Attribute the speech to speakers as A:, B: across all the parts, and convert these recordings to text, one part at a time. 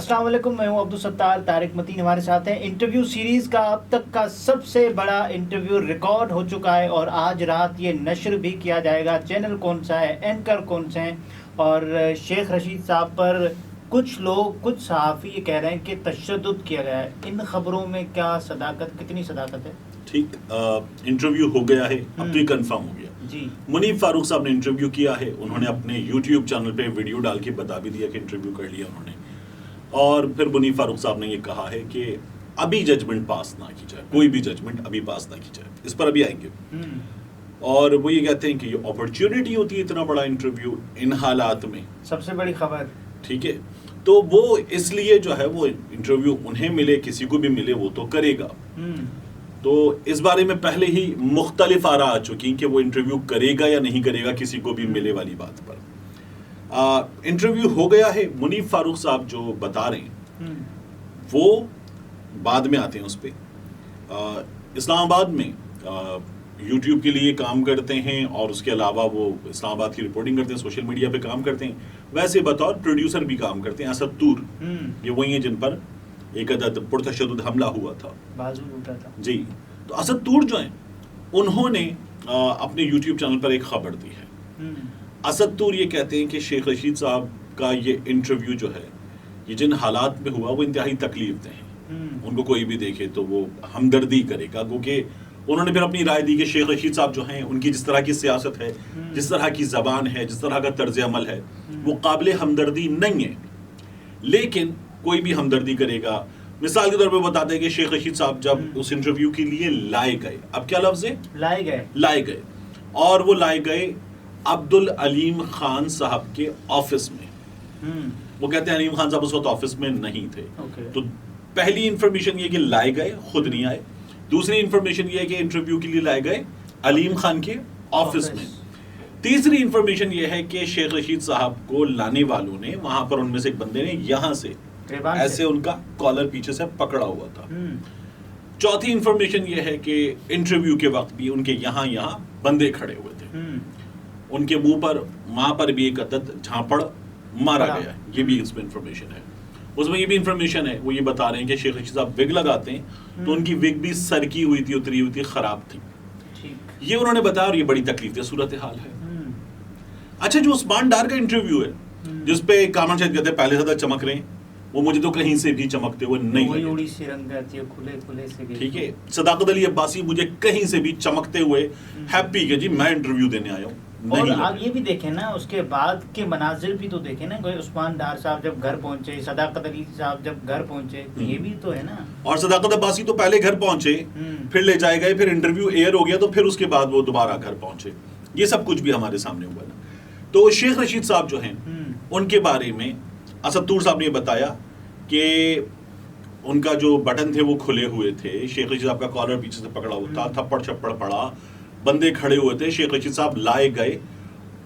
A: السلام علیکم، میں ہوں عبدالستار. طارق متین ہمارے ساتھ ہیں. انٹرویو سیریز کا اب تک کا سب سے بڑا انٹرویو ریکارڈ ہو چکا ہے اور آج رات یہ نشر بھی کیا جائے گا. چینل کون سا ہے، اینکر کون سے ہیں، اور شیخ رشید صاحب پر کچھ لوگ، کچھ صحافی یہ کہہ رہے ہیں کہ تشدد کیا گیا ہے. ان خبروں میں کیا صداقت، کتنی صداقت ہے؟
B: ٹھیک، انٹرویو ہو گیا ہے، اب تو یہ کنفرم ہو گیا.
A: جی،
B: منیب فاروق صاحب نے انٹرویو کیا ہے. انہوں نے اپنے یوٹیوب چینل پہ ویڈیو ڈال کے بتا بھی دیا کہ انٹرویو کر لیا انہوں نے. اور پھر منیب فاروق صاحب نے یہ کہا ہے کہ ابھی ججمنٹ پاس نہ کی جائے، کوئی بھی ججمنٹ ابھی پاس نہ کی جائے، اس پر ابھی آئیں گے. اور وہ یہ کہتے ہیں کہ یہ اپرچونٹی ہوتی ہے اتنا بڑا انٹرویو ان حالات میں،
A: سب سے بڑی خبر.
B: ٹھیک ہے، تو وہ اس لیے جو ہے وہ انٹرویو انہیں ملے، کسی کو بھی ملے، وہ تو کرے گا. تو اس بارے میں پہلے ہی مختلف آراء آ چکی کہ وہ انٹرویو کرے گا یا نہیں کرے گا، کسی کو بھی ملے والی بات پر. انٹرویو ہو گیا ہے. منیب فاروق صاحب جو بتا رہے ہیں وہ بعد میں آتے ہیں اس پہ. اسلام آباد میں یوٹیوب کے لیے کام کرتے ہیں اور اس کے علاوہ وہ اسلام آباد کی رپورٹنگ کرتے ہیں، سوشل میڈیا پہ کام کرتے ہیں. ویسے بطور پروڈیوسر بھی کام کرتے ہیں. اسد طور یہ وہی ہیں جن پر ایک عدد پرتشدد حملہ ہوا تھا،
A: بازو ٹوٹا تھا.
B: جی، تو اسد طور جو ہیں انہوں نے اپنے یوٹیوب چینل پر ایک خبر دی ہے. اسد طور یہ کہتے ہیں کہ شیخ رشید صاحب کا یہ انٹرویو جو ہے، یہ جن حالات میں ہوا وہ انتہائی تکلیف دہ ہیں. ان کو کوئی بھی دیکھے تو وہ ہمدردی کرے گا، کیونکہ انہوں نے پھر اپنی رائے دی کہ شیخ رشید صاحب جو ہیں ان کی جس طرح کی سیاست ہے، جس طرح کی زبان ہے، جس طرح کا طرز عمل ہے، وہ قابل ہمدردی نہیں ہے. لیکن کوئی بھی ہمدردی کرے گا. مثال کے طور پہ بتاتے ہیں کہ شیخ رشید صاحب جب اس انٹرویو کے لیے لائے گئے، اب کیا لفظ ہے؟ لائے گئے، اور وہ لائے گئے عبدالعلیم خان صاحب کے آفس میں. وہ کہتے ہیں علیم خان صاحب اس وقت آفس میں نہیں تھے. تو پہلی انفارمیشن یہ کہ لائے گئے، خود نہیں آئے. دوسری انفارمیشن یہ ہے کہ انٹرویو کے لیے لائے گئے علیم خان کے آفس میں. تیسری انفارمیشن یہ ہے کہ شیخ رشید صاحب کو لانے والوں نے، وہاں پر ان میں سے ایک بندے نے یہاں سے ایسے ان کا کالر پیچھے سے پکڑا ہوا تھا. چوتھی انفارمیشن یہ ہے کہ انٹرویو کے وقت بھی ان کے یہاں بندے کھڑے ہوئے تھے. ان کے منہ پر، وہاں پر بھی ایک عدد جھانپڑ مارا گیا. یہ بھی اس میں انفارمیشن ہے. اس میں یہ بھی انفارمیشن ہے، وہ یہ بتا رہے ہیں کہ شیخ رشید صاحب وگ لگاتے ہیں تو ان کی وگ بھی سرکی ہوئی تھی، اتری ہوئی تھی، خراب تھی. یہ انہوں نے بتایا اور یہ بڑی تکلیف دہ صورتحال ہے. اچھا، جو عثمان ڈار کا انٹرویو ہے جس پہ کامران شاہد کہتے ہیں پہلے زیادہ چمک رہے ہیں، وہ مجھے تو کہیں سے بھی چمکتے ہوئے نہیں لگے. ٹھیک ہے، صداقت علی عباسی مجھے کہیں سے بھی چمکتے ہوئے ہیپی کہ جی میں انٹرویو دینے آیا ہوں.
A: اور آپ یہ بھی دیکھیں نا، اس کے بعد کے مناظر بھی تو دیکھیں نا. عثمان ڈار صاحب جب گھر پہنچے، صداقت علی صاحب جب گھر پہنچے، یہ بھی تو ہے نا. اور
B: صداقت عباسی تو پہلے گھر پہنچے، پھر لے جائے گئے، پھر انٹرویو ایئر ہو گیا تو پھر اس کے بعد وہ دوبارہ گھر پہنچے. یہ سب کچھ بھی ہمارے سامنے ہوا نا. تو شیخ رشید صاحب جو ہیں ان کے بارے میں اسد طور صاحب نے یہ بتایا کہ ان کا جو بٹن تھے وہ کھلے ہوئے تھے. شیخ رشید صاحب کا کالر پیچھے سے پکڑا ہوا تھا، تھپڑ چھپڑ پڑا، بندے کھڑے ہوئے تھے. شیخ رشید صاحب لائے گئے،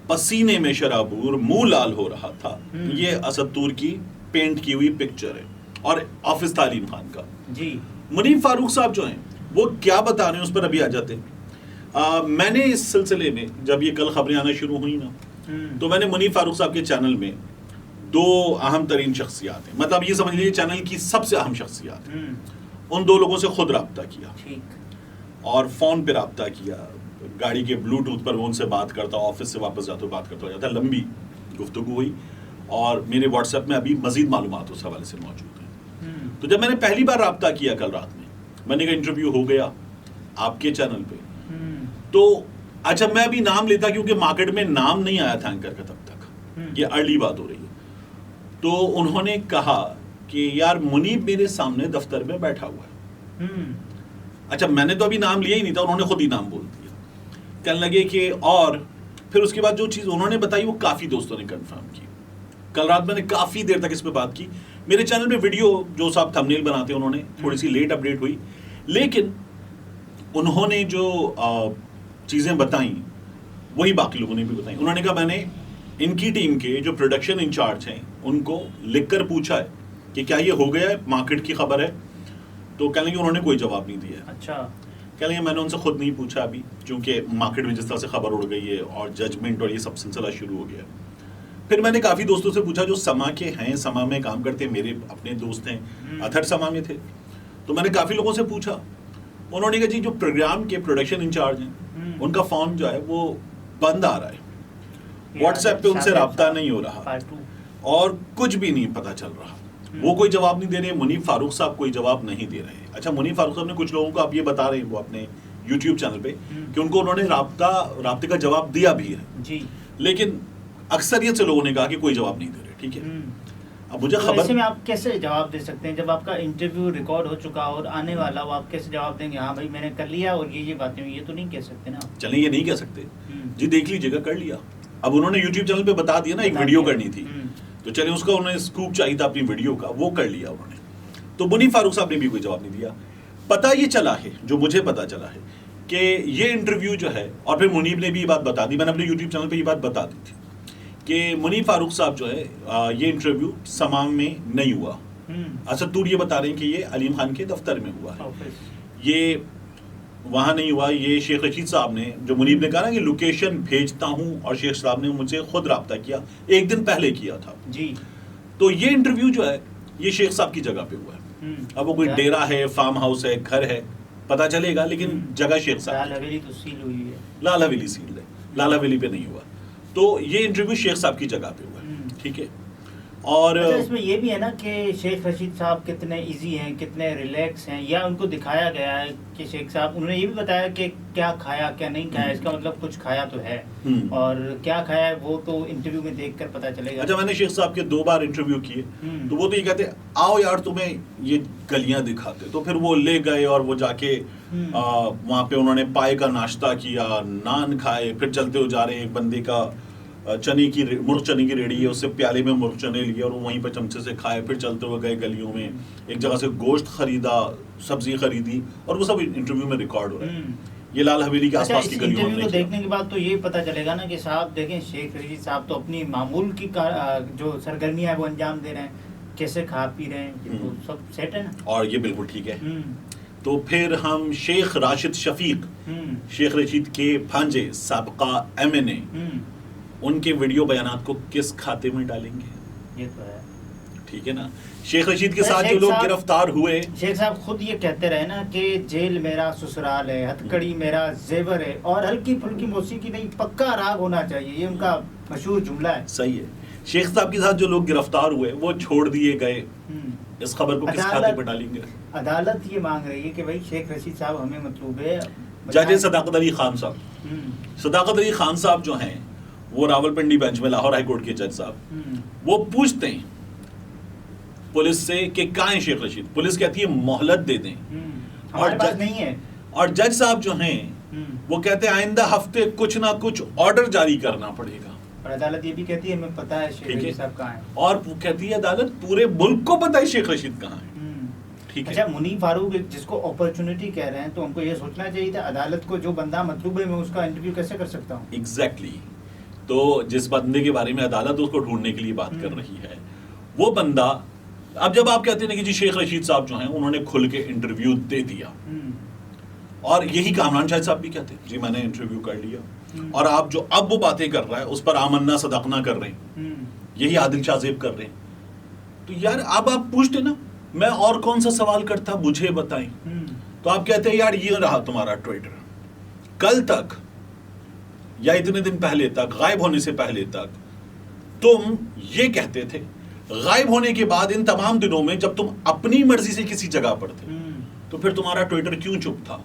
B: پسینے میں شرابور، منہ لال ہو رہا تھا. یہ اسد طور کی پینٹ کی ہوئی پکچر ہے اور آفس تھا علیم خان کا.
A: جی،
B: منیب فاروق صاحب جو ہیں وہ کیا بتا رہے ہیں اس پر ابھی آ جاتے ہیں. میں نے اس سلسلے میں جب یہ کل خبریں آنا شروع ہوئی نا، تو میں نے منیب فاروق صاحب کے چینل میں دو اہم ترین شخصیات ہیں، مطلب یہ سمجھ لیجیے چینل کی سب سے اہم شخصیات ہیں، ان دو لوگوں سے خود رابطہ کیا اور فون پہ رابطہ کیا. گاڑی کے بلوٹوتھ پر وہ ان سے بات کرتا، آفس سے واپس جاتا بات کرتا ہو جاتا. لمبی گفتگو ہوئی اور میرے واٹس ایپ میں ابھی مزید معلومات اس حوالے سے موجود ہیں. تو جب میں نے پہلی بار رابطہ کیا کل رات میں نے کہا انٹرویو ہو گیا آپ کے چینل پہ. تو اچھا، میں ابھی نام لیتا کیونکہ مارکیٹ میں نام نہیں آیا تھا اینکر کا تب تک، یہ ارلی بات ہو رہی ہے. تو انہوں نے کہا کہ یار منیب میرے سامنے دفتر میں بیٹھا ہوا ہے. اچھا، میں نے تو ابھی نام لیا ہی نہیں تھا، انہوں نے خود ہی نام بول دیا. کہنے لگے کہ اور پھر اس کے بعد جو چیز انہوں نے بتائی وہ کافی دوستوں نے کنفرم کی. کل رات میں نے کافی دیر تک اس پہ بات کی. میرے چینل پہ ویڈیو جو صاحب تھمبنیل بناتے ہیں انہوں نے تھوڑی سی لیٹ اپڈیٹ ہوئی، لیکن انہوں نے جو چیزیں بتائیں وہی باقی لوگوں نے بھی بتائیں. انہوں نے کہا میں نے ان کی ٹیم کے جو پروڈکشن انچارج ہیں ان کو لکھ کر پوچھا ہے کہ کیا یہ ہو گیا ہے، مارکیٹ کی خبر ہے. تو کہنے لگے انہوں نے کوئی جواب نہیں دیا.
A: اچھا،
B: کہنے لگے میں نے ان سے خود نہیں پوچھا ابھی، کیونکہ مارکیٹ میں جس طرح سے خبر اڑ گئی ہے اور ججمنٹ اور یہ سب سلسلہ شروع ہو گیا ہے. پھر میں نے کافی دوستوں سے پوچھا جو سما کے ہیں, سما میں کام کرتے ہیں, میرے اپنے دوست ہیں, اتھر سما میں تھے, تو میں نے کافی لوگوں سے پوچھا, انہوں نے کہا جی جو پروگرام کے پروڈکشن انچارج ہیں ان کا فون جو ہے وہ بند آ رہا ہے, واٹس ایپ پہ ان سے رابطہ نہیں ہو رہا اور کچھ بھی نہیں پتہ چل رہا, وہ کوئی جواب نہیں دے رہے, منیب فاروق صاحب کوئی جواب نہیں دے رہے. اچھا, منیب فاروق صاحب نے کچھ لوگوں کو آپ یہ بتا رہے ہیں وہ اپنے یوٹیوب چینل پہ کہ ان کو انہوں نے رابطے کا جواب دیا بھی ہے جی, لیکن اکثریت سے لوگوں نے کہا کہ کوئی جواب نہیں دے رہے. ٹھیک ہے, اب مجھے خبر
A: ایسے میں آپ کیسے جواب دے سکتے ہیں جب آپ کا انٹرویو ریکارڈ ہو چکا اور آنے والا ہو, آپ کیسے جواب دیں گے ہاں بھائی میں نے کر لیا اور یہ باتیں ہوئی, یہ تو نہیں کہہ سکتے نا.
B: چلیں یہ نہیں کہہ سکتے جی, دیکھ لیجیے گا, کر لیا. اب انہوں نے یوٹیوب چینل پہ بتا دیا نا, ایک ویڈیو کرنی تھی تو چلیں اس کا انہوں نے اسکوپ چاہیے تھا اپنی ویڈیو کا, وہ کر لیا انہوں نے. تو منیب فاروق صاحب نے بھی کوئی جواب نہیں دیا. پتہ یہ چلا ہے, جو مجھے پتہ چلا ہے کہ یہ انٹرویو جو ہے, اور پھر منیب نے بھی یہ بات بتا دی, میں نے اپنے یوٹیوب چینل پہ یہ بات بتا دی تھی کہ منیب فاروق صاحب جو ہے یہ انٹرویو سمام میں نہیں ہوا. اسد یہ بتا رہے ہیں کہ یہ علیم خان کے دفتر میں ہوا ہے, یہ وہاں نہیں ہوا. یہ شیخ رشید صاحب نے, جو منیب نے کہا نا کہ لوکیشن بھیجتا ہوں, اور شیخ صاحب نے مجھ سے خود رابطہ کیا, ایک دن پہلے کیا تھا جی. تو یہ انٹرویو جو ہے یہ شیخ صاحب کی جگہ پہ ہوا ہے. اب وہ کوئی ڈیرا ہے, فارم ہاؤس ہے, گھر ہے, پتہ چلے گا, لیکن جگہ شیخ صاحب,
A: لال حویلی تو سیل ہوئی ہے,
B: لال حویلی سیل ہے, لال حویلی پہ نہیں ہوا. تو یہ انٹرویو شیخ صاحب کی جگہ پہ ہوا ہے. ٹھیک ہے, اور
A: اس میں یہ بھی ہے نا کہ شیخ رشید صاحب کتنے ایزی ہیں, کتنے ریلیکس ہیں, یا ان کو دکھایا گیا ہے کہ شیخ صاحب, انہوں نے یہ بھی بتایا کہ کیا کھایا کیا نہیں کھایا, اس کا مطلب کچھ کھایا تو ہے, اور کیا کھایا ہے وہ تو انٹرویو میں دیکھ کر پتہ چلے گا.
B: اچھا, میں نے شیخ صاحب کے 2 بار انٹرویو کیے, تو وہ تو یہ کہتے آؤ یار تمہیں یہ گلیاں دکھاتے, تو پھر وہ لے گئے اور وہ جا کے وہاں پہ انہوں نے پائے کا ناشتہ کیا, نان کھائے, پھر چلتے ہو جا رہے ہیں, ایک بندے کا مرغ چنے کی ریڑھی ہے, اس سے پیالے میں مرغ چنے لیے اور وہیں پہ چمچے سے کھائے, پھر چلتے ہوئے گئے گلیوں میں, ایک جگہ سے گوشت خریدا, سبزی خریدی, اور وہ سب انٹرویو میں ریکارڈ ہو رہا ہے. یہ لال حویلی کے آس پاس کی گلیوں میں.
A: دیکھنے کے بعد تو یہ پتہ چلے گا نا کہ صاحب دیکھیں شیخ رشید صاحب تو اپنی معمول کی جو سرگرمیاں ہیں وہ انجام دے رہے ہیں, کیسے کھا پی رہے ہیں, تو سب سیٹ ہے نا,
B: اور یہ بالکل ٹھیک ہے. تو پھر ہم شیخ راشد شفیق, شیخ رشید کے بھانجے, سابقہ MNA, ان کے ویڈیو بیانات کو کس کھاتے میں ڈالیں گے؟
A: یہ تو ہے.
B: ٹھیک ہے نا. شیخ رشید کے ساتھ جو لوگ گرفتار ہوئے,
A: شیخ صاحب خود یہ کہتے رہے نا کہ جیل میرا سسرال ہے, ہتھکڑی میرا زیور ہے, اور ہلکی پھلکی موسیقی نہیں, پکا راگ ہونا چاہیے, یہ ان کا مشہور جملہ ہے.
B: صحیح ہے. شیخ صاحب کے ساتھ جو لوگ گرفتار ہوئے وہ چھوڑ دیے گئے, اس خبر کو کس کھاتے پہ ڈالیں گے؟
A: عدالت یہ مانگ رہی ہے کہ بھائی شیخ رشید صاحب ہمیں مطلوب ہے.
B: جج صداقت علی خان صاحب, صداقت علی خان صاحب جو ہیں وہ راولپنڈی بینچ میں, لاہور ہائی کورٹ کے جج صاحب, وہ پوچھتے ہیں پولیس سے کہ کہاں ہے شیخ رشید, پولیس کہتی ہے مہلت دے دیں, اور جج صاحب جو ہیں وہ کہتے ہیں آئندہ ہفتے کچھ نہ کچھ آرڈر جاری کرنا پڑے گا,
A: اور عدالت یہ بھی کہتی ہے ہمیں پتہ ہے شیخ رشید صاحب کہاں ہیں,
B: اور کہتی ہے عدالت پورے ملک کو پتہ ہے شیخ رشید کہاں ہے. ٹھیک ہے.
A: اچھا, منیب فاروق جس کو اپرچونٹی کہہ رہے ہیں, تو ہم کو یہ سوچنا چاہیے تھا عدالت کو جو بندہ مطلوب ہے میں اس کا انٹرویو کیسے کر سکتا ہوں.
B: ایگزیکٹلی. تو جس بندے کے بارے میں عدالت اس کو ڈھونڈنے کے لیے بات کر رہی ہے, وہ بندہ, اب جب آپ کہتے ہیں کہ جی شیخ رشید صاحب جو ہیں انہوں نے کھل کے انٹرویو دے دیا, اور یہی کامران شاہد صاحب بھی کہتے ہیں جی میں نے انٹرویو کر لیا, اور آپ جو اب وہ باتیں کر رہا ہے اس پر آمنا صدقنا کر رہے ہیں, یہی عادل شاہ زیب کر رہے ہیں, تو یار اب آپ پوچھتے نا میں اور کون سا سوال کرتا مجھے بتائیں, تو آپ کہتے ہیں یار یہ رہا تمہارا ٹویٹر, کل تک یا اتنے دن پہلے تک, غائب ہونے سے پہلے تک تم یہ کہتے تھے, غائب ہونے کے بعد ان تمام دنوں میں جب تم اپنی مرضی سے کسی جگہ پر تھے تو پھر تمہارا ٹویٹر کیوں چپ تھا؟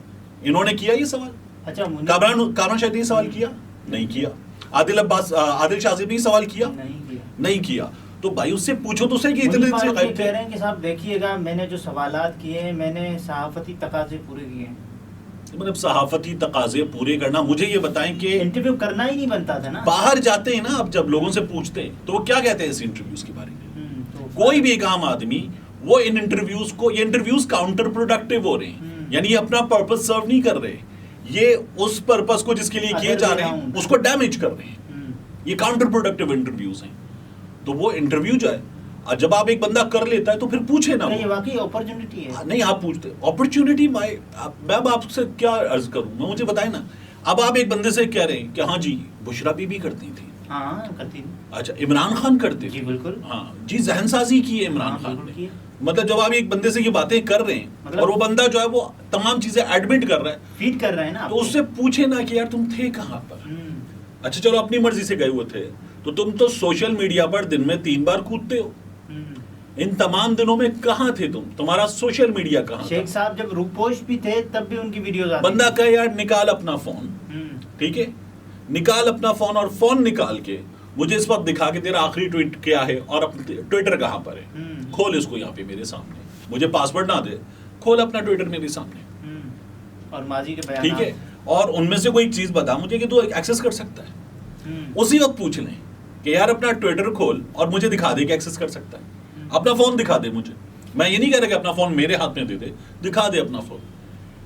B: انہوں نے کیا یہ سوال؟
A: اچھا,
B: کامران شاہد نے سوال کیا؟ نہیں کیا. عادل شاہ زیب نے سوال کیا؟ نہیں کیا. تو بھائی اس سے پوچھو تو صحیح کہ اتنے دن سے غائب تھے.
A: کہہ رہے ہیں کہ صاحب دیکھیے گا میں نے جو سوالات کیے ہیں میں نے صحافتی تقاضے پورے کیے ہیں.
B: مطلب صحافتی تقاضے پورے کرنا, مجھے یہ بتائیں کہ
A: انٹرویو کرنا ہی نہیں بنتا تھا نا.
B: باہر جاتے ہیں نا اب جب لوگوں سے پوچھتے ہیں تو وہ کیا کہتے ہیں اس انٹرویوز کے بارے میں؟ کوئی بھی ایک عام آدمی وہ ان انٹرویوز کو, یہ انٹرویوز کاؤنٹر پروڈکٹیو ہو رہے ہیں, یعنی یہ اپنا پرپس سرو نہیں کر رہے, یہ اس پرپس کو جس کے لیے کیے جا رہے ہیں اس کو ڈیمیج کر رہے ہیں. یہ کاؤنٹر پروڈکٹیو انٹرویوز ہیں. تو وہ انٹرویو جو ہے جب آپ ایک بندہ کر لیتا ہے تو پھر پوچھے نا,
A: یہ واقعی اپرچونٹی ہے.
B: نہیں آپ پوچھتے اپرچونٹی, میں اب آپ سے کیا عرض کروں, میں مجھے بتائیں نا, اب آپ ایک بندے سے کہہ رہے ہیں کہ ہاں جی بشرا بی کرتی تھی,
A: ہاں کرتی تھی.
B: اچھا عمران خان کرتے
A: جی بالکل.
B: ہاں جی ذہن سازی کی ہے عمران خان نے. مطلب جب آپ ایک بندے سے یہ باتیں کر رہے ہیں اور وہ بندہ جو ہے وہ تمام چیزیں ایڈمٹ کر رہا ہے,
A: فیڈ کر رہے ہیں نا,
B: تو اس سے پوچھے نا کہ یار تم تھے کہاں پر. اچھا چلو اپنی مرضی سے گئے ہوئے تھے, تو تم تو سوشل میڈیا پر دن میں 3 بار کودتے ہو, ان تمام دنوں میں کہاں تھے تم, تمہارا سوشل میڈیا کہاں
A: شیخ صاحب جب روپوش بھی تھے تب بھی ان کی ویڈیوز آتی.
B: بندہ کہے یار نکال اپنا فون, ٹھیک ہے نکال اپنا فون, اور فون نکال کے مجھے اس وقت دکھا کہ تیرا آخری ٹویٹ کیا ہے اور ٹویٹر کہاں پر ہے, کھول اس کو یہاں پہ میرے سامنے, مجھے پاسورڈ نہ دے, کھول اپنا ٹویٹر میرے سامنے,
A: اور ماضی کے بیانات,
B: ٹھیک ہے, اور ان میں سے کوئی ایک چیز بتا مجھے کہ تو ایکسس کر سکتا ہے. اسی وقت پوچھ لیں کہ یار اپنا ٹویٹر کھول اور مجھے دکھا دے کہ ایکسس کر سکتا ہے, اپنا فون دکھا دے مجھے. میں یہ نہیں کہہ رہا کہ اپنا فون میرے ہاتھ میں دے دے, دکھا دے اپنا فون.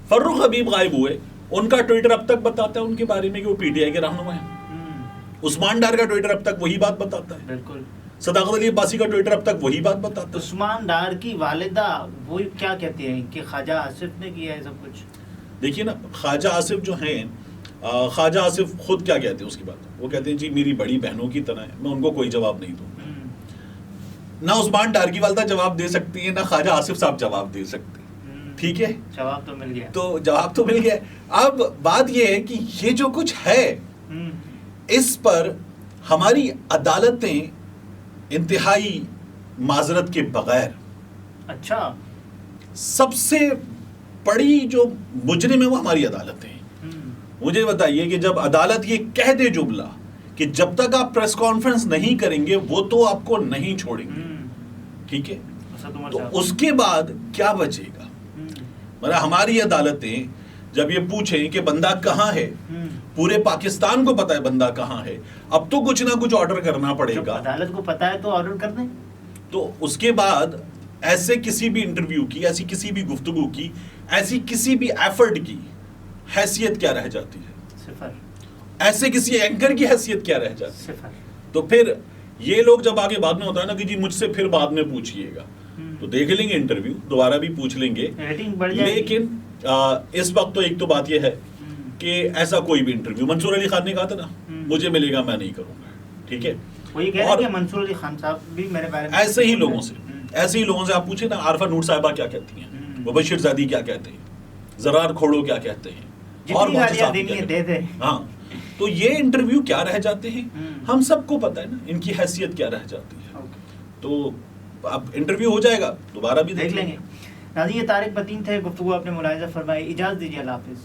B: فروخ حبیب غائب ہوئے, ان کا ٹویٹر اب تک بتاتا ہے ان کے بارے میں کہ وہ پی ٹی آئی کے رہنما ہیں. عثمان ڈار کا ٹویٹر اب تک وہی بات بتاتا ہے. بالکل. صداقت علی عباسی کا ٹویٹر اب تک وہی بات بتاتا ہے.
A: عثمان ڈار کی والدہ وہ کیا کہتی ہیں کہ خواجہ آصف نے کیا ہے سب کچھ. دیکھیے
B: نا خواجہ آصف جو ہیں, خواجہ آصف خود کیا کہتے ہیں اس کی بات, وہ کہتے ہیں جی میری بڑی بہنوں کی طرح ہے, میں ان کو کوئی جواب نہیں دوں. نہ عثمان ڈار کی والدہ جواب دے سکتی ہے, نہ خواجہ آصف صاحب جواب دے سکتے. ٹھیک ہے,
A: جواب تو مل گیا.
B: تو جواب تو مل گیا. اب بات یہ ہے کہ یہ جو کچھ ہے اس پر ہماری عدالتیں انتہائی معذرت کے بغیر,
A: اچھا
B: سب سے بڑی جو مجرم ہے وہ ہماری عدالتیں ہیں. مجھے بتائیے کہ جب عدالت یہ کہہ دے جملہ کہ جب تک آپ پریس کانفرنس نہیں کریں گے وہ تو آپ کو نہیں چھوڑیں گے, ٹھیک ہے, تو اس کے بعد کیا بچے گا. مطلب ہماری عدالتیں جب یہ پوچھیں کہ بندہ کہاں ہے, پورے پاکستان کو پتا ہے بندہ کہاں ہے, اب تو کچھ نہ کچھ آرڈر کرنا پڑے گا.
A: عدالت کو پتا ہے تو آرڈر کر دیں.
B: تو اس کے بعد ایسے کسی بھی انٹرویو کی, ایسی کسی بھی گفتگو کی, ایسی کسی بھی ایفرٹ کی حیثیت کیا رہ جاتی ہے؟
A: صفر.
B: ایسے کسی اینکر کی حیثیت کیا رہ جاتی ہے؟
A: صفر.
B: تو پھر یہ لوگ جب آگے بعد میں ہوتا ہے نا کہ جی مجھ سے پھر بعد میں پوچھئے گا, تو دیکھ لیں گے انٹرویو, دوبارہ بھی پوچھ لیں گے, لیکن اس وقت تو ایک تو بات یہ ہے کہ ایسا کوئی بھی انٹرویو, منصور علی خان نے کہا تھا نا مجھے ملے گا میں نہیں کروں گا, ٹھیک ہے,
A: وہی کہہ رہے ہیں کہ منصور علی خان صاحب بھی میرے بارے میں
B: ایسے ہی لوگوں سے آپ پوچھیں نا, عارفہ نور صاحبہ کیا کہتی ہیں, مبشر زادی کیا کہتے ہیں, زرار کھوڑو کیا کہتے ہیں, اور بہت سے صاحب. ہاں, تو یہ انٹرویو کیا رہ جاتے ہیں ہم سب کو پتا ہے نا, ان کی حیثیت کیا رہ جاتی ہے. تو اب انٹرویو ہو جائے گا دوبارہ بھی دیکھ لیں گے.
A: ناظرین یہ طارق متین تھے, گفتگو آپ نے ملاحظہ فرمائی. اجازت دیجیے, اللہ حافظ.